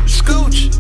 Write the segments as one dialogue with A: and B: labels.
A: Scooch.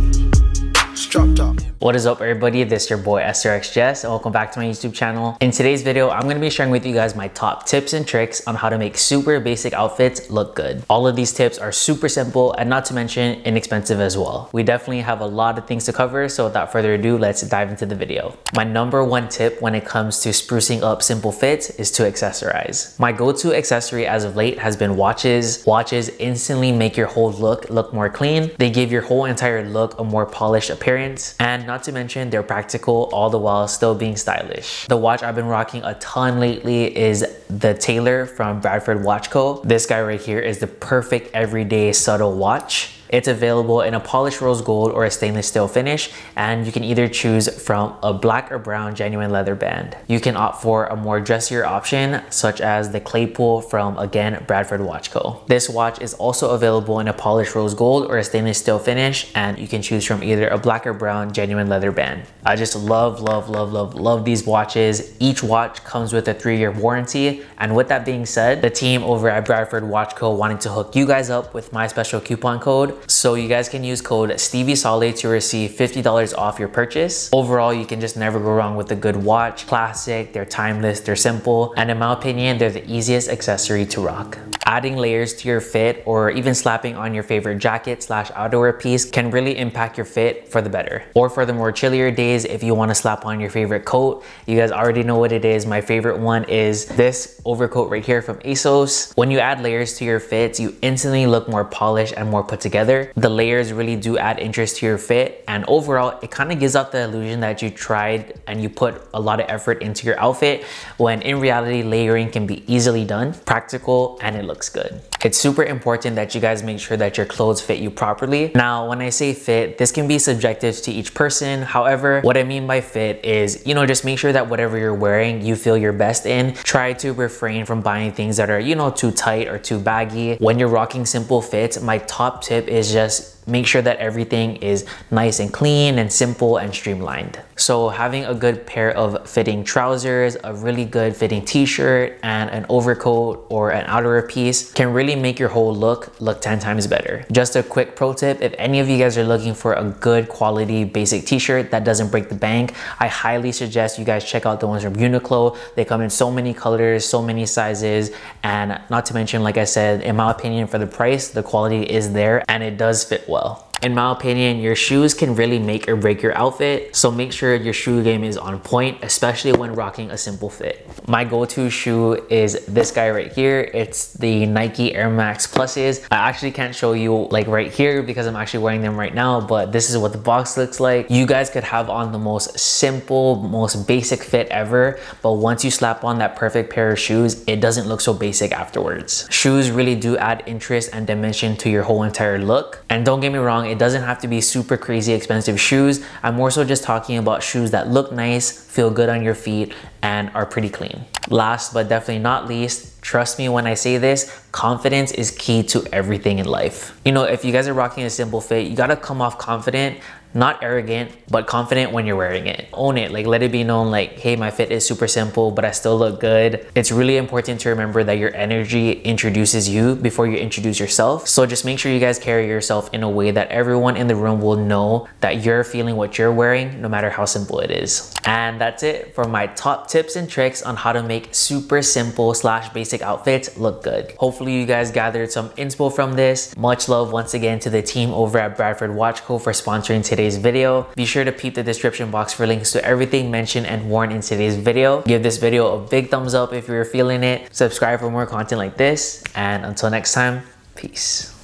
A: Drop top.
B: What is up, everybody? This is your boy srxgscollabs and welcome back to my YouTube channel. In today's video, I'm going to be sharing with you guys my top tips and tricks on how to make super basic outfits look good. All of these tips are super simple and not to mention inexpensive as well. We definitely have a lot of things to cover, so without further ado, let's dive into the video. My number one tip when it comes to sprucing up simple fits is to accessorize. My go-to accessory as of late has been watches. Watches instantly make your whole look more clean. They give your whole entire look a more polished appearance, and not to mention they're practical all the while still being stylish. The watch I've been rocking a ton lately is the Taylor from Bradford Watch Co. This guy right here is the perfect everyday subtle watch. It's available in a polished rose gold or a stainless steel finish, and you can either choose from a black or brown genuine leather band. You can opt for a more dressier option, such as the Claypool from, again, Bradford Watch Co. This watch is also available in a polished rose gold or a stainless steel finish, and you can choose from either a black or brown genuine leather band. I just love these watches. Each watch comes with a 3-year warranty, and with that being said, the team over at Bradford Watch Co. wanting to hook you guys up with my special coupon code, so you guys can use code StevieSolid to receive $50 off your purchase. Overall, you can just never go wrong with a good watch. Classic, they're timeless, they're simple, and in my opinion, they're the easiest accessory to rock. Adding layers to your fit or even slapping on your favorite jacket slash outerwear piece can really impact your fit for the better. Or for the more chillier days, if you want to slap on your favorite coat, you guys already know what it is. My favorite one is this overcoat right here from ASOS. When you add layers to your fits, you instantly look more polished and more put together. The layers really do add interest to your fit, and overall it kind of gives out the illusion that you tried and you put a lot of effort into your outfit, when in reality layering can be easily done, practical, and it looks good. It's super important that you guys make sure that your clothes fit you properly. Now, when I say fit, this can be subjective to each person. However, what I mean by fit is, just make sure that whatever you're wearing, you feel your best in. Try to refrain from buying things that are, too tight or too baggy. When you're rocking simple fits, my top tip is just make sure that everything is nice and clean and simple and streamlined. So having a good pair of fitting trousers, a really good fitting t-shirt, and an overcoat or an outerwear piece can really make your whole look 10 times better. Just a quick pro tip, if any of you guys are looking for a good quality basic t-shirt that doesn't break the bank, I highly suggest you guys check out the ones from Uniqlo. They come in so many colors, so many sizes, and not to mention, like I said, in my opinion, for the price, the quality is there and it does fit well. In my opinion, your shoes can really make or break your outfit, so make sure your shoe game is on point, especially when rocking a simple fit. My go-to shoe is this guy right here. It's the Nike Air Max Pluses. I actually can't show you like right here because I'm actually wearing them right now, but this is what the box looks like. You guys could have on the most simple, most basic fit ever, but once you slap on that perfect pair of shoes, it doesn't look so basic afterwards. Shoes really do add interest and dimension to your whole entire look. And don't get me wrong, it doesn't have to be super crazy expensive shoes. I'm more so just talking about shoes that look nice, feel good on your feet, and are pretty clean. Last but definitely not least, trust me when I say this, confidence is key to everything in life. If you guys are rocking a simple fit, you gotta come off confident, not arrogant, but confident when you're wearing it. Own it, let it be known hey, my fit is super simple, but I still look good. It's really important to remember that your energy introduces you before you introduce yourself. So just make sure you guys carry yourself in a way that everyone in the room will know that you're feeling what you're wearing, no matter how simple it is. And that's it for my top tips and tricks on how to make super simple / basic outfits look good. Hopefully you guys gathered some inspo from this. Much love once again to the team over at Bradford Watch Co. for sponsoring today's video. Be sure to peep the description box for links to everything mentioned and worn in today's video. Give this video a big thumbs up if you're feeling it. Subscribe for more content like this, and until next time, peace.